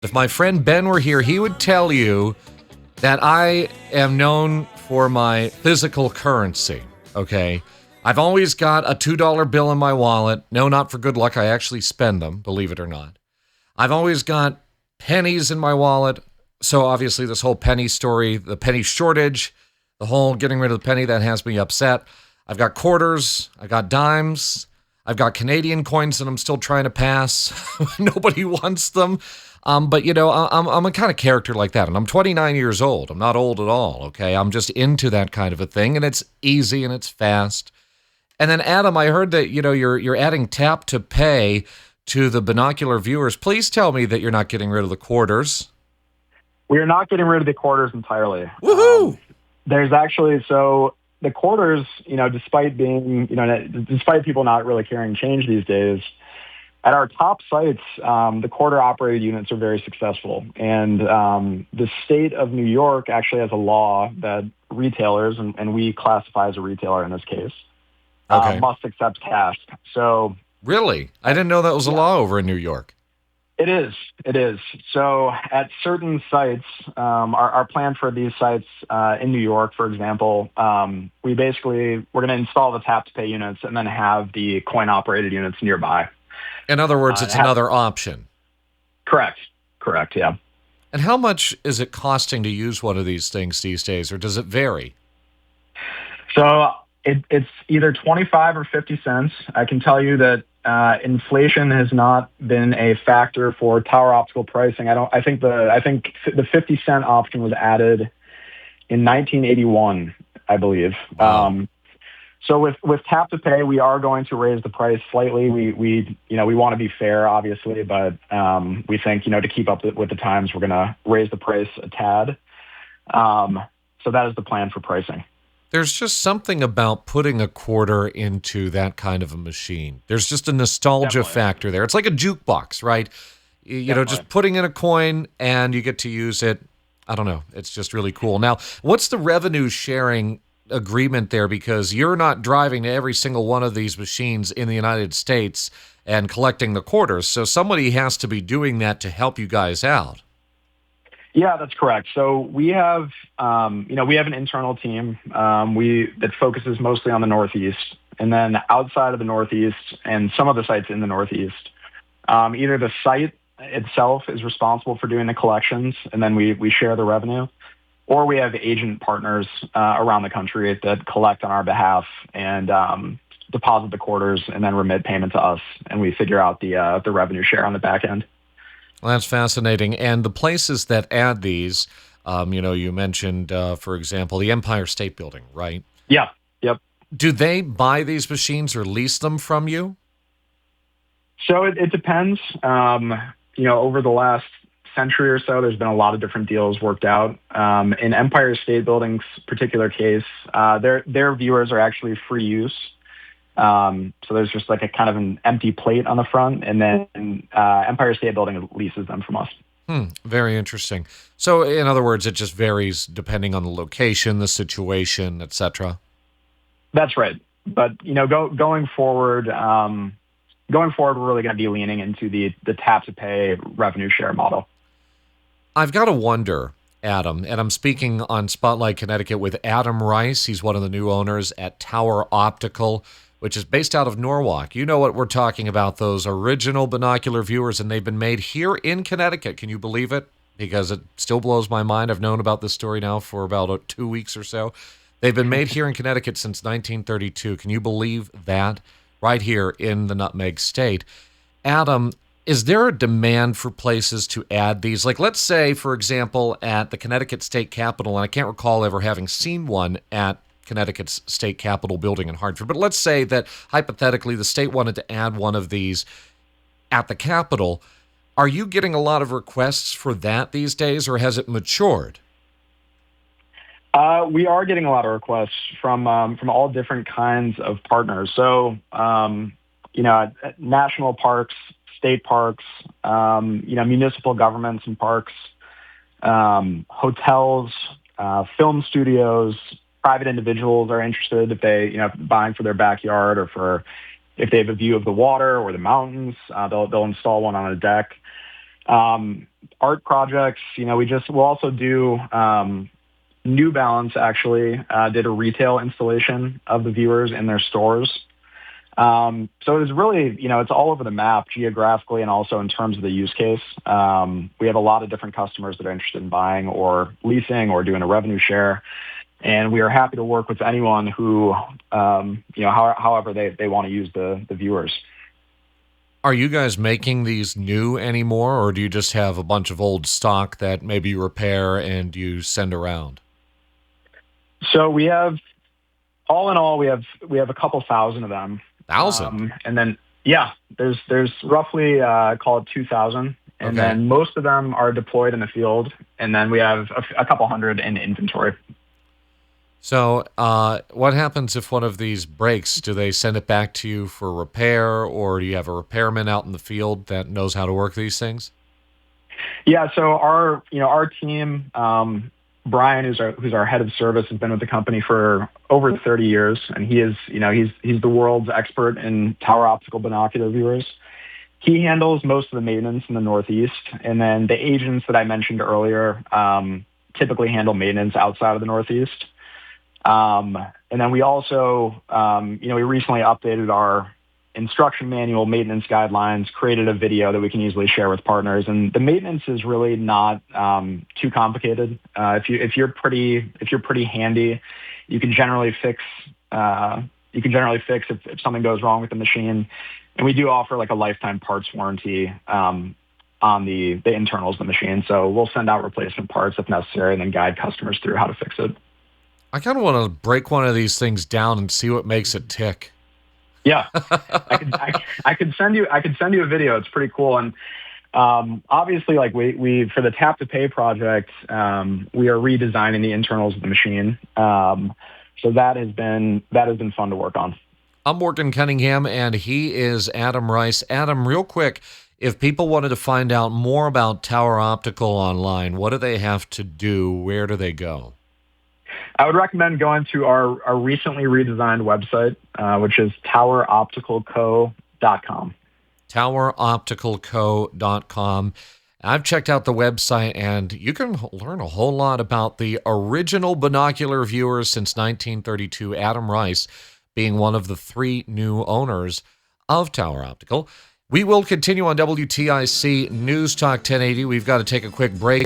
If my friend Ben were here, he would tell you that I am known for my physical currency, okay? I've always got a $2 bill in my wallet. No, not for good luck. I actually spend them, believe it or not. I've always got pennies in my wallet. So obviously this whole penny story, the penny shortage, the whole getting rid of the penny, that has me upset. I've got quarters. I got dimes. I've got Canadian coins that I'm still trying to pass. Nobody wants them. But, you know, I'm a kind of character like that. And I'm 29 years old. I'm not old at all, okay? I'm just into that kind of a thing. And it's easy and it's fast. And then, Adam, I heard that, you know, you're adding tap to pay to the binocular viewers. Please tell me that you're not getting rid of the quarters. We are not getting rid of the quarters entirely. Woohoo! There's actually, so the quarters, you know, despite being, you know, despite people not really carrying change these days, at our top sites, the quarter operated units are very successful. And the state of New York actually has a law that retailers, and we classify as a retailer in this case, must accept cash. So really? I didn't know that was a law over in New York. It is. So at certain sites, our plan for these sites in New York, for example, we're going to install the tap to pay units and then have the coin operated units nearby. In other words, it's another option. Correct, yeah. And how much is it costing to use one of these things these days, or does it vary? So it's either 25 or 50 cents. I can tell you that inflation has not been a factor for Tower Optical pricing. I think the 50-cent option was added in 1981, I believe. Wow. So with tap to pay, we are going to raise the price slightly. We want to be fair, obviously, but we think, you know, to keep up with the times, we're going to raise the price a tad. So that is the plan for pricing. There's just something about putting a quarter into that kind of a machine. There's just a nostalgia factor there. It's like a jukebox, right? You know, just putting in a coin and you get to use it. I don't know. It's just really cool. Now, what's the revenue sharing agreement there? Because you're not driving to every single one of these machines in the United States and collecting the quarters. So somebody has to be doing that to help you guys out. Yeah, that's correct. So we have, we have an internal team that focuses mostly on the Northeast, and then outside of the Northeast and some of the sites in the Northeast, either the site itself is responsible for doing the collections, and then we share the revenue, or we have agent partners around the country that collect on our behalf and deposit the quarters and then remit payment to us, and we figure out the revenue share on the back end. Well, that's fascinating. And the places that add these, you mentioned, for example, the Empire State Building, right? Yeah. Yep. Do they buy these machines or lease them from you? So it depends. Over the last century or so, there's been a lot of different deals worked out. In Empire State Building's particular case, their viewers are actually free use. So there's just like a kind of an empty plate on the front, and then Empire State Building leases them from us. Very interesting. So in other words, it just varies depending on the location, the situation, etc. That's right. But going forward, we're really going to be leaning into the tap to pay revenue share model. I've got to wonder, Adam, and I'm speaking on Spotlight Connecticut with Adam Rice. He's one of the new owners at Tower Optical, which is based out of Norwalk. You know what we're talking about, those original binocular viewers, and they've been made here in Connecticut. Can you believe it? Because it still blows my mind. I've known about this story now for about 2 weeks or so. They've been made here in Connecticut since 1932. Can you believe that? Right here in the Nutmeg State. Adam, is there a demand for places to add these? Like, let's say, for example, at the Connecticut State Capitol, and I can't recall ever having seen one at Connecticut's State Capitol building in Hartford, but let's say that hypothetically the state wanted to add one of these at the Capitol. Are you getting a lot of requests for that these days, or has it matured? We are getting a lot of requests from all different kinds of partners. So, national parks, state parks, municipal governments and parks, hotels, film studios. Private individuals are interested if they, buying for their backyard or if they have a view of the water or the mountains, they'll install one on a deck. Art projects, we'll also do New Balance actually did a retail installation of the viewers in their stores. So it was really, it's all over the map geographically and also in terms of the use case. We have a lot of different customers that are interested in buying or leasing or doing a revenue share. And we are happy to work with anyone who, however they want to use the viewers. Are you guys making these new anymore, or do you just have a bunch of old stock that maybe you repair and you send around? So we have, all in all, we have a couple thousand of them. 1,000? And then, yeah, there's roughly, call it 2,000. And Okay. then most of them are deployed in the field. And then we have a couple hundred in inventory. So, what happens if one of these breaks? Do they send it back to you for repair, or do you have a repairman out in the field that knows how to work these things? Yeah, so our team, Brian, who's our head of service, has been with the company for over 30 years, and he is, he's the world's expert in tower optical binocular viewers. He handles most of the maintenance in the Northeast, and then the agents that I mentioned earlier typically handle maintenance outside of the Northeast. And then we also, we recently updated our instruction manual, maintenance guidelines, created a video that we can easily share with partners. And the maintenance is really not too complicated. If you're pretty handy, you can generally fix if something goes wrong with the machine. And we do offer like a lifetime parts warranty on the internals of the machine. So we'll send out replacement parts if necessary, and then guide customers through how to fix it. I kind of want to break one of these things down and see what makes it tick. Yeah, I could send you a video. It's pretty cool. And obviously, like we for the tap to pay project, we are redesigning the internals of the machine. So that has been fun to work on. I'm Morgan Cunningham, and he is Adam Rice. Adam, real quick, if people wanted to find out more about Tower Optical online, what do they have to do? Where do they go? I would recommend going to our recently redesigned website, which is toweropticalco.com. toweropticalco.com. I've checked out the website, and you can learn a whole lot about the original binocular viewers since 1932, Adam Rice being one of the 3 new owners of Tower Optical. We will continue on WTIC News Talk 1080. We've got to take a quick break.